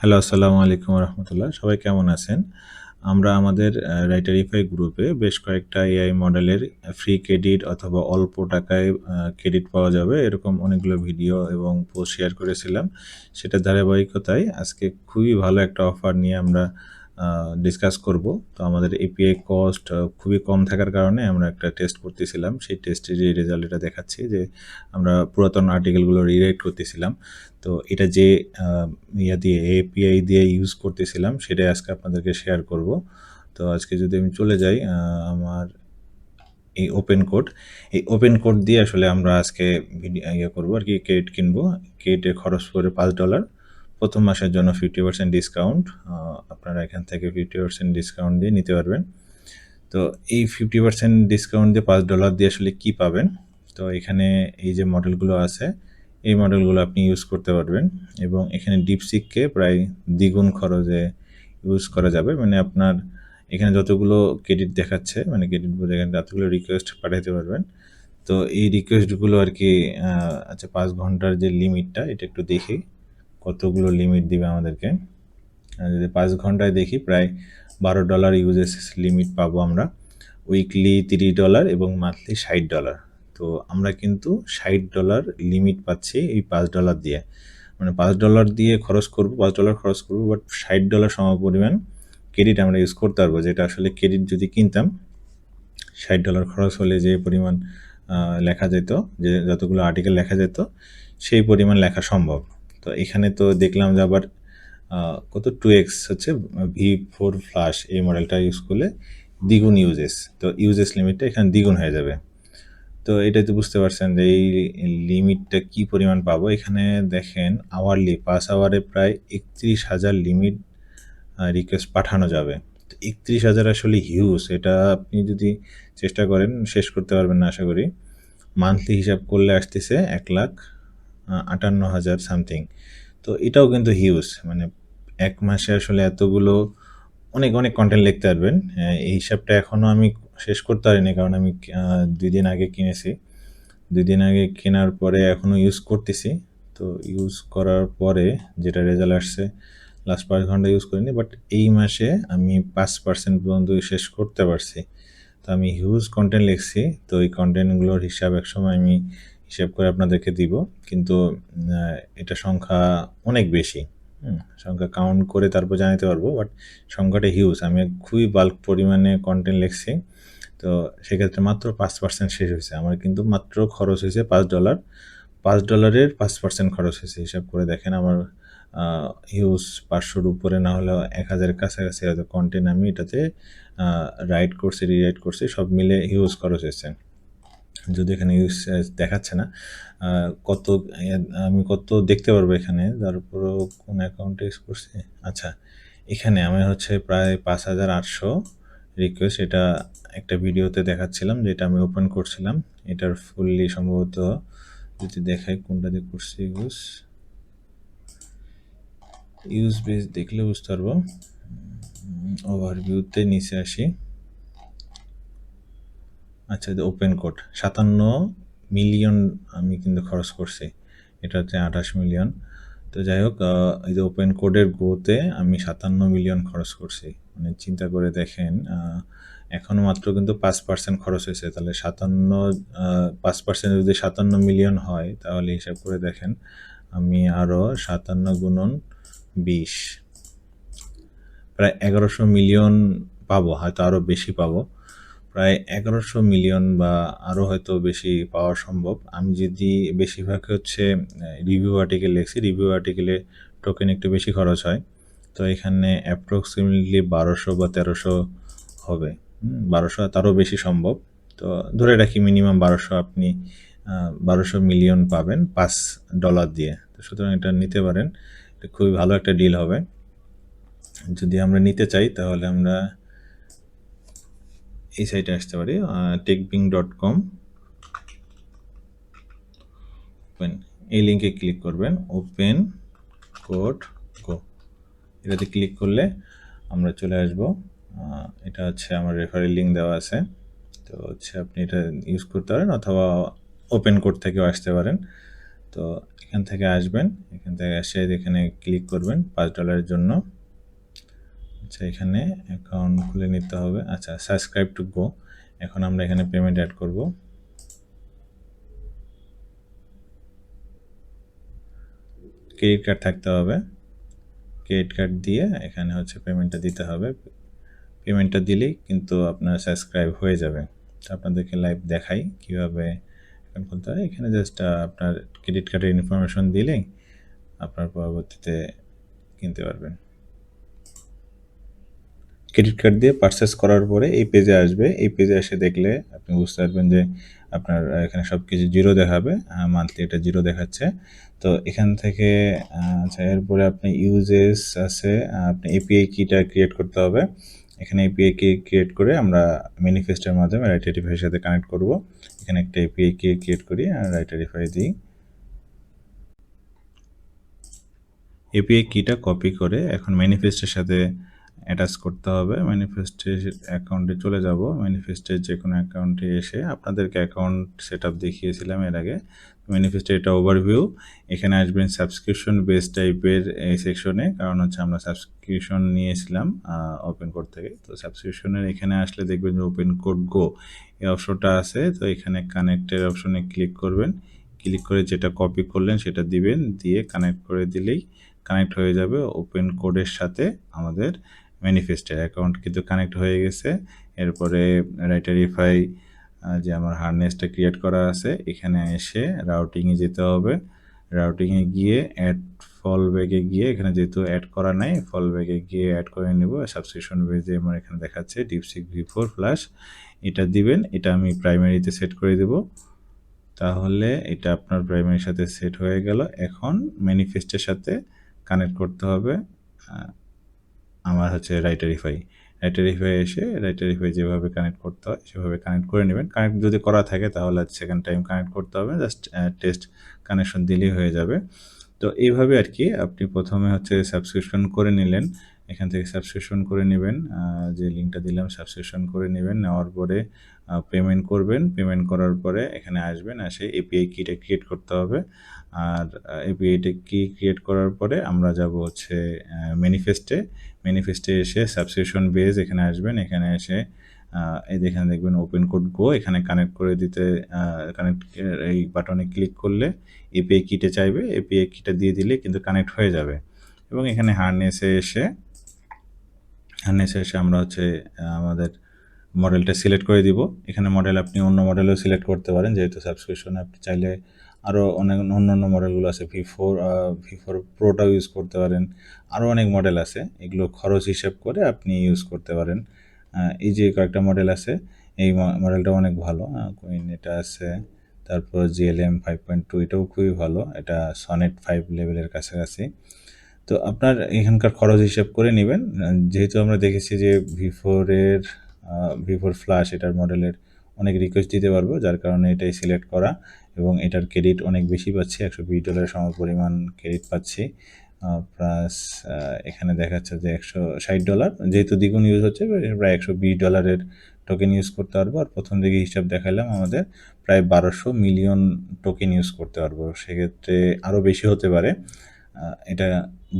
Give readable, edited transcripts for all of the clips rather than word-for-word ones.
Hello, আসসালামু আলাইকুম রহমতুল্লাহ। সবাই কেমন আছেন? আমরা আমাদের রাইটারিফাই গ্রুপে বেশ কয়েকটা এআই মডেলের ফ্রি ক্রেডিট অথবা অল্প টাকায় ক্রেডিট পাওয়া যাবে এরকম অনেকগুলো ভিডিও এবং পোস্ট শেয়ার করেছিলাম। সেটার ধারাবাহিকতায় আজকে খুবই ভালো একটা অফার নিয়ে আমরা ডিসকাস করব। তো আমাদের এপিআই কস্ট খুবই কম থাকার কারণে আমরা একটা টেস্ট করতেছিলাম। সেই টেস্টের যে রেজাল্ট এটা দেখাচ্ছি যে আমরা পুরাতন আর্টিকেলগুলো রিরাইট করতেছিলাম। তো এটা যে দিয়ে এপিআই দিয়ে ইউজ করতেছিলাম সেটাই আজকে আপনাদেরকে শেয়ার করব। তো আজকে যদি আমি চলে যাই আমার এই ওপেন কোড দিয়ে আসলে আমরা আজকে করবো আর কি, ক্রেডিট কিনবো। ক্রেডিটের খরচ পড়ে $5। প্রথম মাসের জন্য 50% ডিসকাউন্ট, আপনারা এখান থেকে 50% ডিসকাউন্ট দিয়ে নিতে পারবেন। তো এই 50% ডিসকাউন্ট দিয়ে $5 দিয়ে আসলে কি পাবেন? তো এখানে এই যে মডেলগুলো আছে এই মডেলগুলো আপনি ইউজ করতে পারবেন এবং এখানে ডিপসিককে প্রায় দ্বিগুণ খরচে ইউজ করা যাবে। মানে আপনার এখানে যতগুলো ক্রেডিট দেখাচ্ছে, মানে ক্রেডিট বলে এখানে যতগুলো রিকোয়েস্ট পাঠাতে পারবেন। তো এই রিকোয়েস্টগুলো আর কি আচ্ছা 5 ঘন্টার যে লিমিটটা এটা একটু দেখি কতগুলো লিমিট দিবে আমাদেরকে। যদি 5 ঘন্টায় দেখি প্রায় $12 ইউজেস লিমিট পাবো আমরা। উইকলি $30 এবং মান্থলি $60। তো আমরা কিন্তু $60 লিমিট পাচ্ছি এই $5 দিয়ে। মানে $5 দিয়ে $5 খরচ করবো, বাট $60 সমপরিমাণ ক্রেডিট আমরা ইউজ করতে পারবো। যেটা আসলে ক্রেডিট যদি কিনতাম $60 খরচ হলে যে পরিমাণ লেখা যেত, যে যতগুলো আর্টিকেল লেখা যেত সেই পরিমাণ লেখা সম্ভব। তো এখানে তো দেখলাম যে আবার কত 2x হচ্ছে V4 ফ্লাশ এই মডেলটা ইউজ করলে দ্বিগুণ ইউজেস। তো ইউজেস লিমিটটা এখানে দ্বিগুণ হয়ে যাবে। তো এটাই তো বুঝতে পারছেন যে এই লিমিটটা কি পরিমাণ পাবো। এখানে দেখেন আওয়ারলি 5 আওয়ারে প্রায় 31,000 লিমিট রিকোয়েস্ট পাঠানো যাবে। তো 31,000 আসলে হিউজ। এটা আপনি যদি চেষ্টা করেন শেষ করতে পারবেন না আশা করি। মান্থলি হিসাব করলে আসতেছে 1,58,000 সামথিং। তো এটাও কিন্তু হিউজ। মানে এক মাসে আসলে এতগুলো অনেক অনেক কন্টেন্ট লিখতে পারবেন। এই হিসাবটা এখনও আমি শেষ করতে পারিনি, কারণ আমি 2 দিন আগে কিনেছি। 2 দিন আগে কেনার পরে এখনও ইউজ করতেছি। তো ইউজ করার পরে যেটা রেজাল্ট আসছে, লাস্ট 5 ঘন্টা ইউজ করিনি, বাট এই মাসে আমি 5% পর্যন্ত শেষ করতে পারছি। তো আমি হিউজ কন্টেন্ট লিখছি। তো এই কন্টেন্টগুলোর হিসাব একসময় আমি হিসাব করে আপনাদেরকে দিব। কিন্তু এটা সংখ্যা অনেক বেশি। সংখ্যা কাউন্ট করে তারপর জানাতে পারবো, বাট সংখ্যাটা হিউজ। আমি খুবই বাল্ক পরিমাণে কন্টেন্ট লিখছি। তো সেক্ষেত্রে মাত্র 5% শেষ হয়েছে। আমার কিন্তু মাত্র খরচ হয়েছে $5। $5-এর 5% খরচ হয়েছে। হিসাব করে দেখেন আমার হিউজ 500-র উপরে না হলেও 1,000-এর কাছাকাছি হয়তো কন্টেন্ট আমি এটাতে রাইট করছি, রিরাইট করছি, সব মিলে হিউজ খরচ হয়েছে। যদি এখানে ইউজ দেখাচ্ছে না কত, আমি কত দেখতে পারবো এখানে, তারপরও কোন অ্যাকাউন্টে ইউজ করছি। আচ্ছা, এখানে আমি হচ্ছে প্রায় 5,800 রিকোয়েস্ট, এটা একটা ভিডিওতে দেখাচ্ছিলাম যেটা আমি ওপেন করছিলাম। এটার ফুললি সম্ভবত যদি দেখাই কোনটা দিয়ে করছি ইউজ বেস দেখলে বুঝতে পারবো। ওভারভিউতে নিচে আসি। আচ্ছা, ওপেন কোড 57 মিলিয়ন আমি কিন্তু খরচ করছি। এটা হচ্ছে 28 মিলিয়ন। তো যাই হোক, এই যে ওপেন কোডের গ্রোতে আমি 57 মিলিয়ন খরচ করছি। মানে চিন্তা করে দেখেন, এখনও মাত্র কিন্তু 5% খরচ হয়েছে। তাহলে 5% যদি 57 মিলিয়ন হয় তাহলে হিসাব করে দেখেন আমি আরও 57 গুণন 20 প্রায় 1100 মিলিয়ন পাবো, হয়তো আরও বেশি পাবো। প্রায় 1100 মিলিয়ন বা আরও হয়তো বেশি পাওয়া সম্ভব। আমি যদি বেশিরভাগ হচ্ছে রিভিউ আর্টিকেল লিখছি, রিভিউ আর্টিকেলে টোকেন একটু বেশি খরচ হয়। তো এখানে অ্যাপ্রক্সিমেটলি 1200 বা 1300 হবে। 1200 তারও বেশি সম্ভব। তো ধরে রাখি মিনিমাম 1200 আপনি 1200 মিলিয়ন পাবেন $5 দিয়ে। তো সুতরাং এটা নিতে পারেন, এটা খুবই ভালো একটা ডিল হবে। যদি আমরা নিতে চাই তাহলে আমরা এই সাইটে আসতে পারি, techbing.com। ওপেন, এই লিঙ্কে ক্লিক করবেন, ওপেন কোড গো। এটাতে ক্লিক করলে আমরা চলে আসব। এটা হচ্ছে আমার রেফারেল লিঙ্ক দেওয়া আছে। তো হচ্ছে আপনি এটা ইউজ করতে পারেন অথবা ওপেন কোড থেকেও আসতে পারেন। তো তো এখান থেকে আসবেন, এখান থেকে এসে এখানে ক্লিক করবেন $5 জন্য। আচ্ছা, এখানে অ্যাকাউন্ট খুলে নিতে হবে। আচ্ছা, সাবস্ক্রাইব টু গো। এখন আমরা এখানে পেমেন্ট অ্যাড করব। ক্রেডিট কার্ড থাকতে হবে, ক্রেডিট কার্ড দিয়ে এখানে হচ্ছে পেমেন্টটা দিতে হবে। পেমেন্টটা দিলেই কিন্তু আপনার সাবস্ক্রাইব হয়ে যাবে। তো আপনাদেরকে লাইভ দেখাই কীভাবে অ্যাকাউন্ট খুলতে হয়। এখানে জাস্ট আপনার ক্রেডিট কার্ডের ইনফরমেশন দিলেই আপনার পরবর্তীতে কিনতে পারবেন। ক্রেডিট কার্ড দিয়ে পারচেস করার পরে এই পেজে আসবে। এই পেজে এসে দেখলে আপনি বুঝতে পারবেন যে আপনার এখানে সব কিছু জিরো দেখাবে, মান্থলি এটা জিরো দেখাচ্ছে। তো এখান থেকে আচ্ছা, এরপরে আপনি ইউজেস আছে, আপনি এপিআই কিটা ক্রিয়েট করতে হবে। এখানে এপিআই কি ক্রিয়েট করে আমরা ম্যানিফেস্টের মাধ্যমে রাইটারিফাইয়ের সাথে কানেক্ট করব। এখানে একটা এপিআই কি ক্রিয়েট করি আর রাইটারিফাই দিই। এপিআই কিটা কপি করে এখন ম্যানিফেস্টের সাথে অ্যাটাচ করতে হবে। ম্যানিফেস্টের অ্যাকাউন্টে চলে যাব। ম্যানিফেস্টের যে কোনো অ্যাকাউন্টে এসে আপনাদেরকে অ্যাকাউন্ট সেট আপ দেখিয়েছিলাম এর আগে। ম্যানিফেস্টের এটা ওভারভিউ। এখানে আসবেন সাবস্ক্রিপশন বেস টাইপের এই সেকশনে, কারণ হচ্ছে আমরা সাবস্ক্রিপশন নিয়েছিলাম ওপেন কোড থেকে। তো সাবস্ক্রিপশনের এখানে আসলে দেখবেন যে ওপেন কোড গো এই অপশনটা আছে। তো এখানে কানেক্টের অপশনে ক্লিক করবেন। ক্লিক করে যেটা কপি করলেন সেটা দিবেন, দিয়ে কানেক্ট করে দিলেই কানেক্ট হয়ে যাবে ওপেন কোডের সাথে। আমাদের ম্যানিফেস্টের অ্যাকাউন্ট কিন্তু কানেক্ট হয়ে গেছে। এরপরে রাইটারিফাই যে আমার হারনেসটা ক্রিয়েট করা আছে, এখানে এসে রাউটিংয়ে যেতে হবে। রাউটিংয়ে গিয়ে অ্যাড ফল ব্যাগে গিয়ে এখানে যেহেতু অ্যাড করা নাই, ফল ব্যাগে গিয়ে অ্যাড করে নেব। সাবস্ক্রিপশন বেজে আমার এখানে দেখাচ্ছে ডিপসিক V4 ফ্ল্যাশ, এটা দিবেন। এটা আমি প্রাইমারিতে সেট করে দেব। তাহলে এটা আপনার প্রাইমারির সাথে সেট হয়ে গেল। এখন ম্যানিফেস্টের সাথে কানেক্ট করতে হবে আমার হচ্ছে রাইটারিফাই এসে রাইটারিফাই যেভাবে কানেক্ট করতে হয় সেভাবে কানেক্ট করে নেবেন। কানেক্ট যদি করা থাকে তাহলে সেকেন্ড টাইম কানেক্ট করতে হবে, জাস্ট টেস্ট কানেকশন দিলেই হয়ে যাবে। তো এইভাবে আর কি আপনি প্রথমে হচ্ছে সাবস্ক্রিপশন করে নিলেন। এখান থেকে সাবস্ক্রিপশন করে নেবেন, যে লিঙ্কটা দিলাম সাবস্ক্রিপশন করে নেবেন। নেওয়ার পরে পেমেন্ট করবেন। পেমেন্ট করার পরে এখানে আসবেন, এসে এপিআই কিটা ক্রিয়েট করতে হবে। আর এপিআইটা কি ক্রিয়েট করার পরে আমরা যাব হচ্ছে ম্যানিফেস্টে এসে সাবস্ক্রিপশন বেজ এখানে আসবেন। এখানে এসে এখানে দেখবেন ওপেন কোড গো, এখানে কানেক্ট করে দিতে কানেক্ট এই বাটনে ক্লিক করলে এপিআই কিটা চাইবে, এপিআই কিটা দিয়ে দিলে কিন্তু কানেক্ট হয়ে যাবে। এবং এখানে হারনেসে এসে আমরা হচ্ছে আমাদের মডেলটা সিলেক্ট করে দিব। এখানে মডেল আপনি অন্য মডেলও সিলেক্ট করতে পারেন, যেহেতু সাবস্ক্রিপশন আপনি চাইলে আরও অনেক অন্য মডেলগুলো আছে। V4 প্রোটাও ইউজ করতে পারেন, আরও অনেক মডেল আছে। এগুলো খরচ হিসেব করে আপনি ইউজ করতে পারেন। এই যে কয়েকটা মডেল আছে, এই মডেলটা অনেক ভালো। কুইন এটা আছে, তারপর GLM 5.2 এটাও খুবই ভালো, এটা সনেট 5 লেভেলের কাছাকাছি। তো আপনার এখানকার খরচ হিসাব করে নেবেন। যেহেতু আমরা দেখেছি যে V4 ফ্ল্যাশ এটার মডেলের অনেক রিকোয়েস্ট দিতে পারবো, যার কারণে এটাই সিলেক্ট করা। এবং এটার ক্রেডিট অনেক বেশি পাচ্ছি, $120 সমপরিমাণ ক্রেডিট পাচ্ছি। প্লাস এখানে দেখাচ্ছে যে $160, যেহেতু দ্বিগুণ ইউজ হচ্ছে প্রায় $120 টোকেন ইউজ করতে পারবো। আর প্রথম দিকে হিসাব দেখালাম আমাদের প্রায় 1200 মিলিয়ন টোকেন ইউজ করতে পারবো। সেক্ষেত্রে আরও বেশি হতে পারে, এটা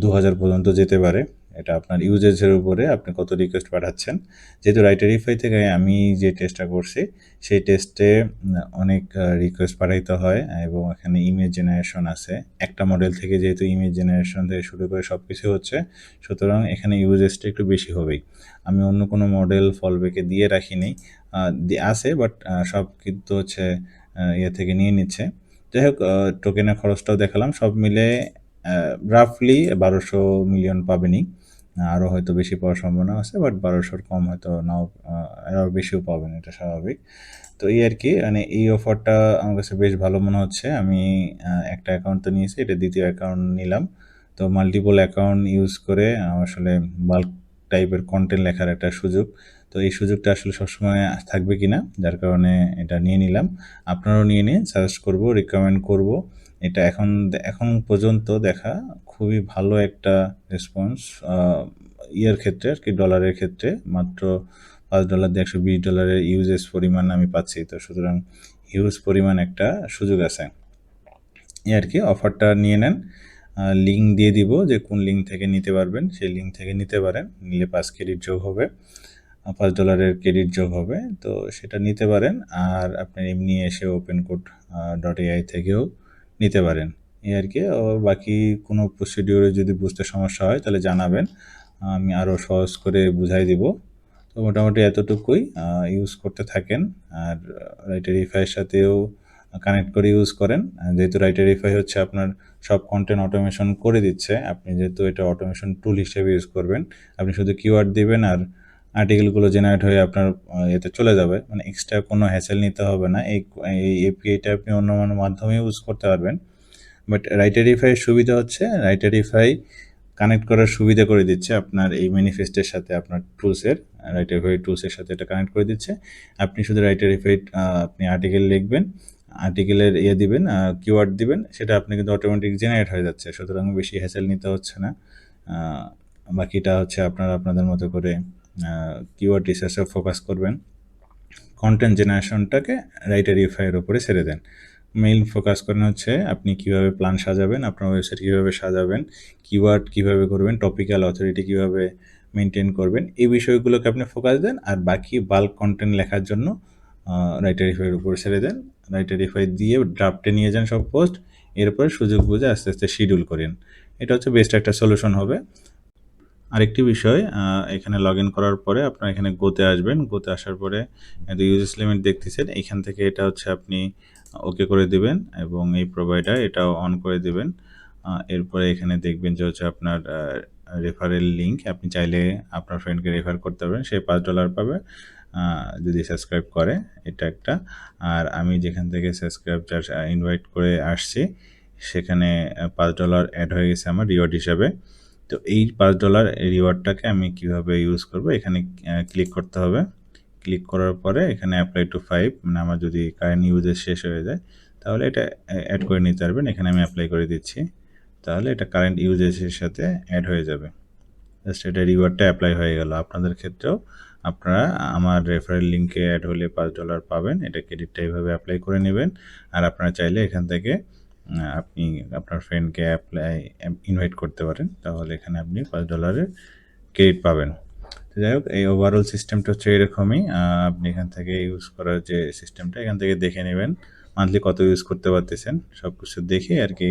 2000 পর্যন্ত যেতে পারে। এটা আপনার ইউজেজের উপরে আপনি কত রিকোয়েস্ট পাঠাচ্ছেন। যেহেতু রাইটারিফাই থেকে আমি যে টেস্টটা করছি সেই টেস্টে অনেক রিকোয়েস্ট পাঠাইতে হয় এবং এখানে ইমেজ জেনারেশন আছে। একটা মডেল থেকে যেহেতু ইমেজ জেনারেশন থেকে শুরু করে সব কিছু হচ্ছে, সুতরাং এখানে ইউজেসটা একটু বেশি হবেই। আমি অন্য কোনো মডেল ফলব্যাকে দিয়ে রাখিনি, আছে, বাট সব কিন্তু হচ্ছে ইয়ে থেকে নিয়ে নিচ্ছে। যাই হোক, টোকেনের খরচটাও দেখালাম, সব মিলে রাফলি 1200 মিলিয়ন পাবেনই। আরও হয়তো বেশি পাওয়ার সম্ভাবনা আছে, বাট 1200-র কম হয়তো নাও, আরও বেশিও পাবেন, এটা স্বাভাবিক। তো এই আর কি, মানে এই অফারটা আমার কাছে বেশ ভালো মনে হচ্ছে। আমি একটা অ্যাকাউন্ট তো নিয়েছি, এটা দ্বিতীয় অ্যাকাউন্ট নিলাম। তো মাল্টিপল অ্যাকাউন্ট ইউজ করে আসলে বাল্ক টাইপের কন্টেন্ট লেখার একটা সুযোগ, তো এই সুযোগটা আসলে সবসময় থাকবে কি না, যার কারণে এটা নিয়ে নিলাম। আপনারাও নিয়ে নিন, সাজেস্ট করব, রিকমেন্ড করব। এটা এখন পর্যন্ত দেখা খুবই ভালো একটা রেসপন্স, ইয়ের ক্ষেত্রে আর কি, ডলারের ক্ষেত্রে মাত্র $5 দিয়ে $120 ইউজেস পরিমাণ আমি পাচ্ছি। তো সুতরাং হিউজ পরিমাণ একটা সুযোগ আছে। এই আর কি, অফারটা নিয়ে নেন। লিঙ্ক দিয়ে দিব যে কোন লিঙ্ক থেকে নিতে পারবেন, সেই লিঙ্ক থেকে নিতে পারেন। নিলে 5 ক্রেডিট যোগ হবে, $5 ক্রেডিট যোগ হবে, তো সেটা নিতে পারেন। আর আপনি এমনি এসে ওপেন কোড .ai থেকেও নিতে পারেন, এই আর কি। বাকি কোনো প্রসিডিওরে যদি বুঝতে সমস্যা হয় তাহলে জানাবেন, আমি আরও সহজ করে বুঝাই দিব। তো মোটামুটি এতটুকুই, ইউজ করতে থাকেন। আর রাইটারিফাইয়ের সাথেও কানেক্ট করে ইউজ করেন, যেহেতু রাইটারিফাই হচ্ছে আপনার সব কন্টেন্ট অটোমেশন করে দিচ্ছে। আপনি যেহেতু এটা অটোমেশন টুল হিসেবে ইউজ করবেন, আপনি শুধু কিওয়ার্ড দিবেন আর আর্টিকেলগুলো জেনারেট হয়ে আপনার এতে চলে যাবে, মানে এক্সট্রা কোনো হ্যাসেল নিতে হবে না। এই এপিআইটা আপনি অন্য মাধ্যমে ইউজ করতে পারবেন। বাট রাইটারিফাইয়ের সুবিধা হচ্ছে, রাইটারিফাই কানেক্ট করার সুবিধা করে দিচ্ছে আপনার এই ম্যানিফেস্টের সাথে, আপনার টুলসের, রাইটারিফাই টুলসের সাথে এটা কানেক্ট করে দিচ্ছে। আপনি শুধু রাইটারিফাই আপনি আর্টিকেল লিখবেন, আর্টিকেলের দিবেন, কিওয়ার্ড দিবেন, সেটা আপনি কিন্তু অটোমেটিক জেনারেট হয়ে যাচ্ছে, সুতরাং বেশি হ্যাসেল নিতে হচ্ছে না। বাকিটা হচ্ছে আপনারা আপনাদের মতো করে কিওয়ার্ড রিসার্চে ফোকাস করবেন। কন্টেন্ট জেনারেশনটাকে রাইটারিফাইয়ের উপরে ছেড়ে দেন। মেইন ফোকাস করেন হচ্ছে আপনি কীভাবে প্ল্যান সাজাবেন, আপনার ওয়েবসাইট কীভাবে সাজাবেন, কিওয়ার্ড কীভাবে করবেন, টপিক্যাল অথরিটি কীভাবে মেনটেন করবেন, এই বিষয়গুলোকে আপনি ফোকাস দেন। আর বাকি বাল্ক কন্টেন্ট লেখার জন্য রাইটারিফাইয়ের উপর ছেড়ে দেন। রাইটারিফাই দিয়ে ড্রাফটে নিয়ে যান সব পোস্ট, এরপরে সুযোগ বুঝে আস্তে আস্তে শিডিউল করেন। এটা হচ্ছে বেস্ট একটা সলিউশন হবে। আরেকটি বিষয়, এখানে লগ ইন করার পরে আপনার এখানে গোতে আসবেন। গোতে আসার পরে ইউজেস লিমিট দেখতেছেন, এখান থেকে এটা হচ্ছে আপনি ওকে করে দিবেন এবং এই প্রোভাইডার এটাও অন করে দিবেন। এরপরে এখানে দেখবেন যে হচ্ছে আপনার রেফারেল লিঙ্ক, আপনি চাইলে আপনার ফ্রেন্ডকে রেফার করতে পারবেন, সে $5 পাবে যদি সাবস্ক্রাইব করে, এটা একটা। আর আমি যেখান থেকে সাবস্ক্রাইব ইনভাইট করে আসছি সেখানে $5 অ্যাড হয়ে গেছে আমার রিওয়ার্ড হিসাবে। তো এই $5 রিওয়ার্ডটাকে আমি কিভাবে ইউজ করব, এখানে ক্লিক করতে হবে। ক্লিক করার পরে এখানে অ্যাপ্লাই টু 5, মানে আমার যদি কারেন্ট ইউজেস শেষ হয়ে যায় তাহলে এটা অ্যাড করে নিতে পারবেন। এখানে আমি অ্যাপ্লাই করে দিচ্ছি, তাহলে এটা কারেন্ট ইউজেসের সাথে অ্যাড হয়ে যাবে। জাস্ট এটা রিওয়ার্ডটা অ্যাপ্লাই হয়ে গেল। আপনাদের ক্ষেত্রেও আপনারা আমার রেফারেল লিঙ্কে অ্যাড হলে $5 পাবেন, এটা ক্রেডিটটা এইভাবে অ্যাপ্লাই করে নেবেন। আর আপনারা চাইলে এখান থেকে আপনি আপনার ফ্রেন্ডকে ইনভাইট করতে পারেন, তাহলে এখানে আপনি $5 ক্রেডিট পাবেন। তো যাই হোক, এই ওভারঅল সিস্টেমটা হচ্ছে এরকমই। আপনি এখান থেকে ইউজ করার যে সিস্টেমটা, এখান থেকে দেখে নেবেন মান্থলি কত ইউজ করতে পারতেছেন, সব কিছু দেখে আর কি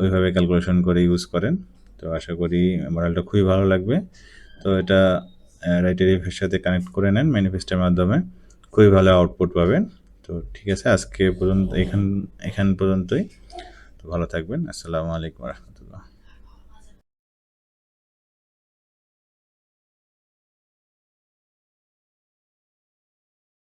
ওইভাবে ক্যালকুলেশন করে ইউজ করেন। তো আশা করি মডেলটা খুবই ভালো লাগবে। তো এটা রাইটারিফের সাথে কানেক্ট করে নেন ম্যানিফেস্টের মাধ্যমে, খুবই ভালো আউটপুট পাবেন। তো ঠিক আছে, আজকে পর্যন্ত এখান পর্যন্তই। তো ভালো থাকবেন। আসসালামু আলাইকুম।